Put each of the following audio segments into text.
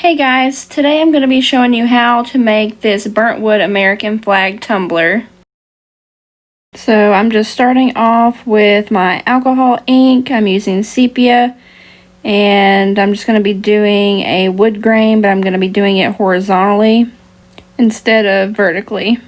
Hey guys, today I'm going to be showing you how to make this burnt wood American flag tumbler. So I'm just starting off with my alcohol ink. I'm using Sepia, and I'm just going to be doing a wood grain, but I'm going to be doing it horizontally instead of vertically.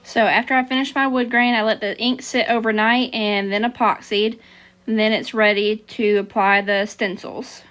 So after I finish my wood grain, I let the ink sit overnight and then epoxied, and then it's ready to apply the stencils.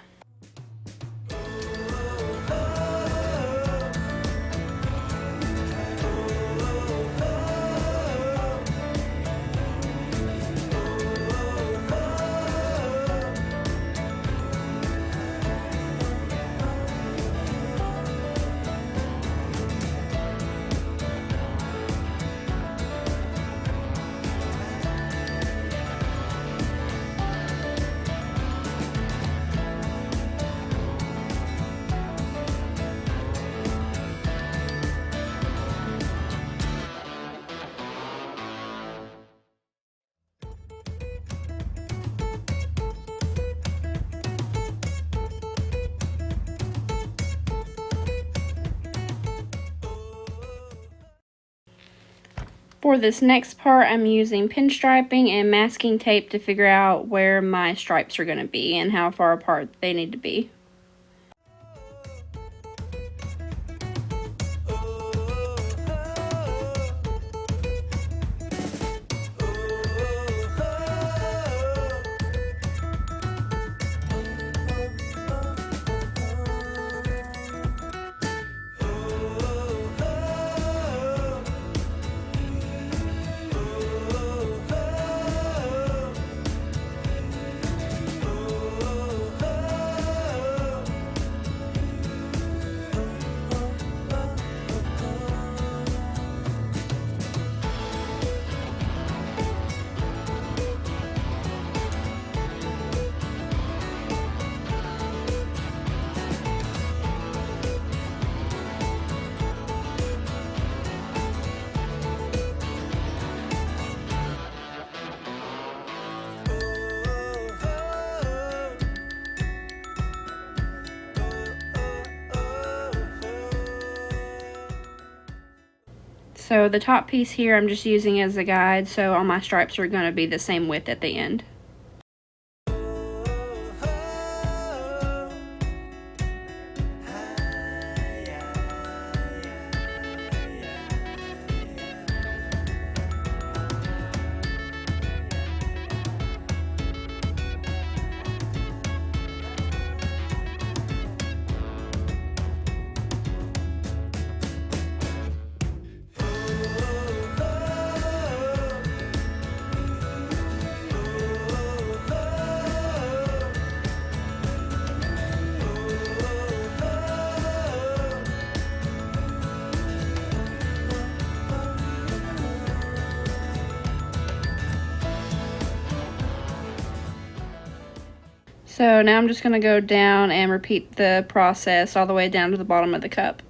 For this next part, I'm using pinstriping and masking tape to figure out where my stripes are going to be and how far apart they need to be. So the top piece here I'm just using as a guide, so all my stripes are going to be the same width at the end. So now I'm just going to go down and repeat the process all the way down to the bottom of the cup.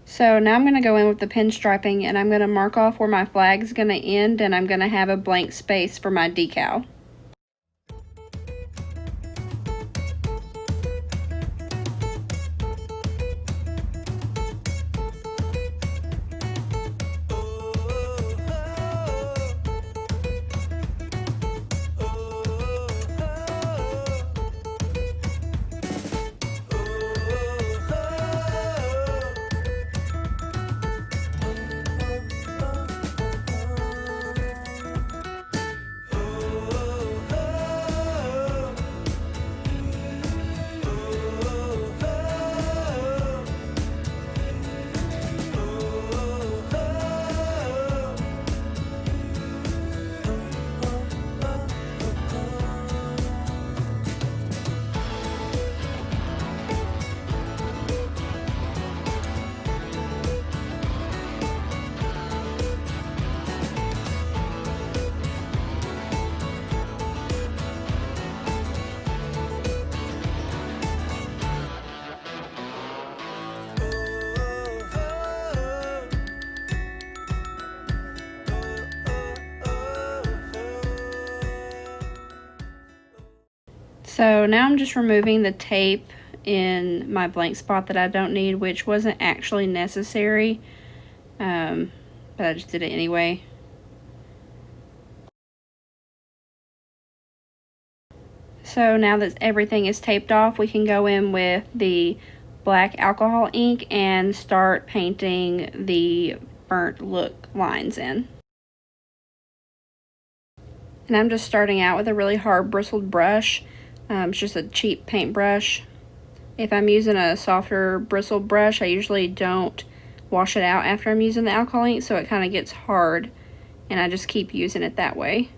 So now I'm going to go in with the pinstriping, and I'm going to mark off where my flag's going to end, and I'm going to have a blank space for my decal. So now I'm just removing the tape in my blank spot that I don't need, which wasn't actually necessary, but I just did it anyway. So now that everything is taped off, we can go in with the black alcohol ink and start painting the burnt look lines in. And I'm just starting out with a really hard bristled brush. It's just a cheap paintbrush. If I'm using a softer bristled brush, I usually don't wash it out after I'm using the alcohol ink, so it kind of gets hard, and I just keep using it that way.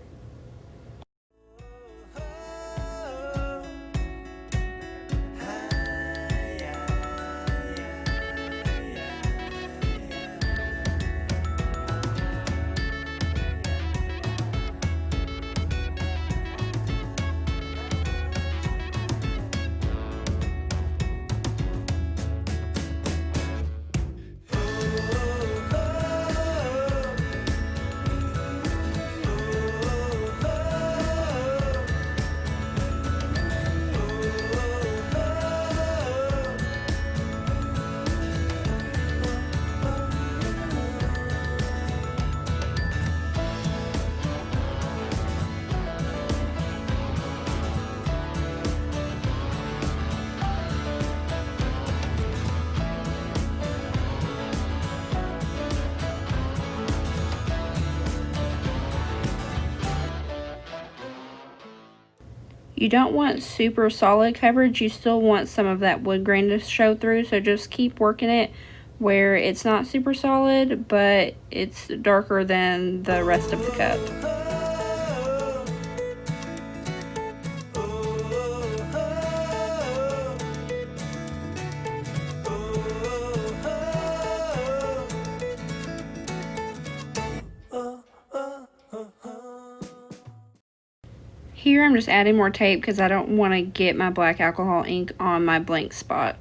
You don't want super solid coverage. You still want some of that wood grain to show through, so just keep working it where it's not super solid, but it's darker than the rest of the cup. Here I'm just adding more tape because I don't want to get my black alcohol ink on my blank spot.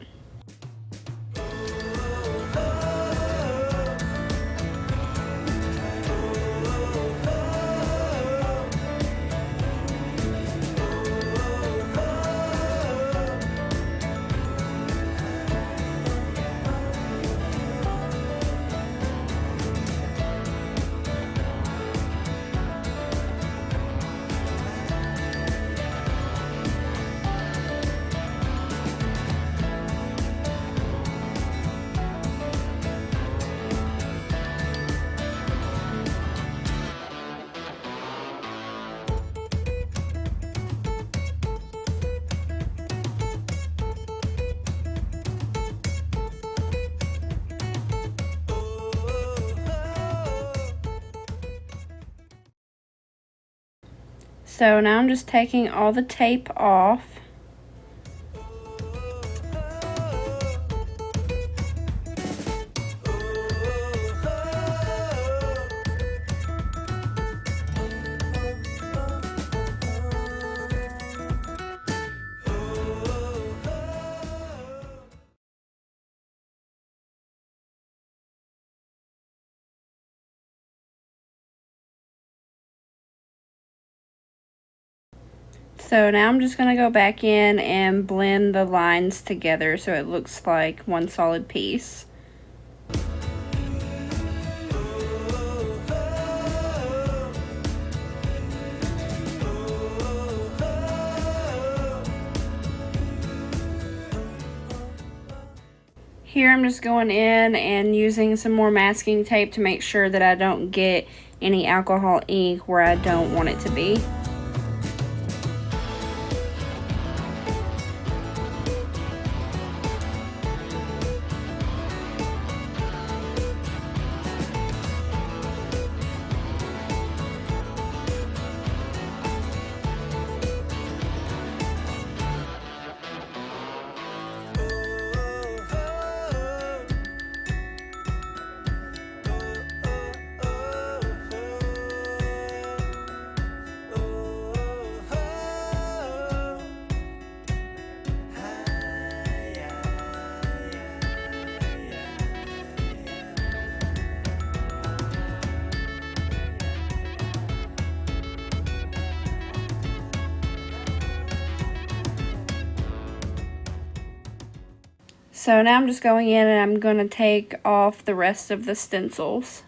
So now I'm just taking all the tape off. So now I'm just going to go back in and blend the lines together so it looks like one solid piece. Here I'm just going in and using some more masking tape to make sure that I don't get any alcohol ink where I don't want it to be. So now I'm just going in and I'm going to take off the rest of the stencils.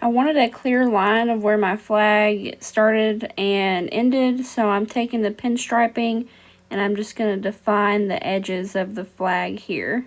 I wanted a clear line of where my flag started and ended, so I'm taking the pinstriping and I'm just going to define the edges of the flag here.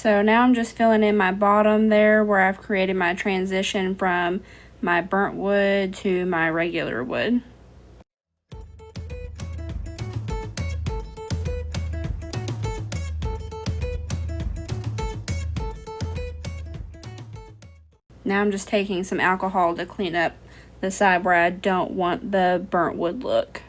So now I'm just filling in my bottom there where I've created my transition from my burnt wood to my regular wood. Now I'm just taking some alcohol to clean up the side where I don't want the burnt wood look.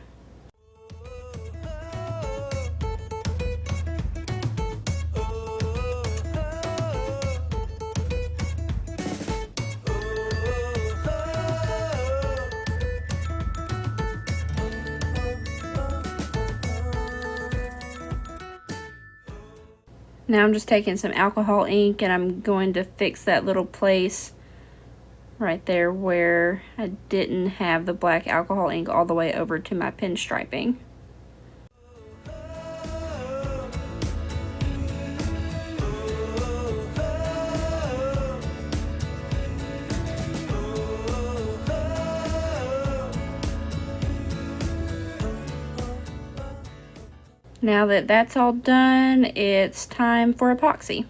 Now I'm just taking some alcohol ink and I'm going to fix that little place right there where I didn't have the black alcohol ink all the way over to my pinstriping. Now that that's all done, it's time for epoxy.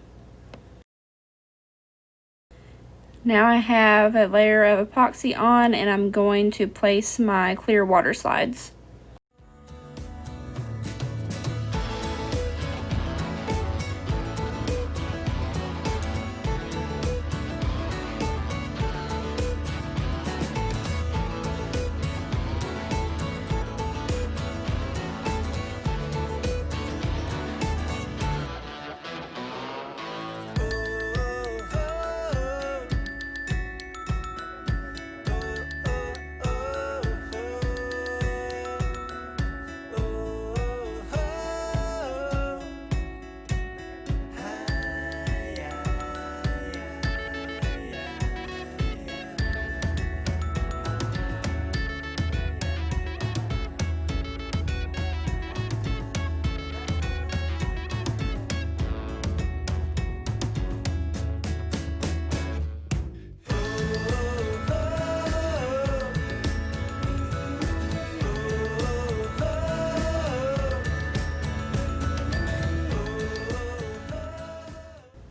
Now I have a layer of epoxy on and I'm going to place my clear water slides.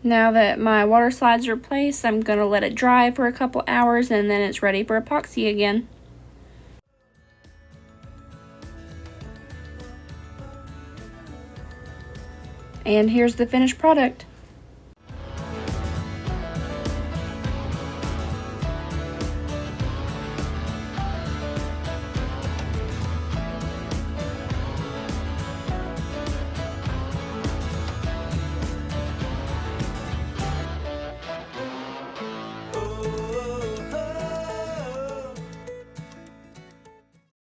Now that my water slides are placed, I'm going to let it dry for a couple hours and then it's ready for epoxy again. And here's the finished product.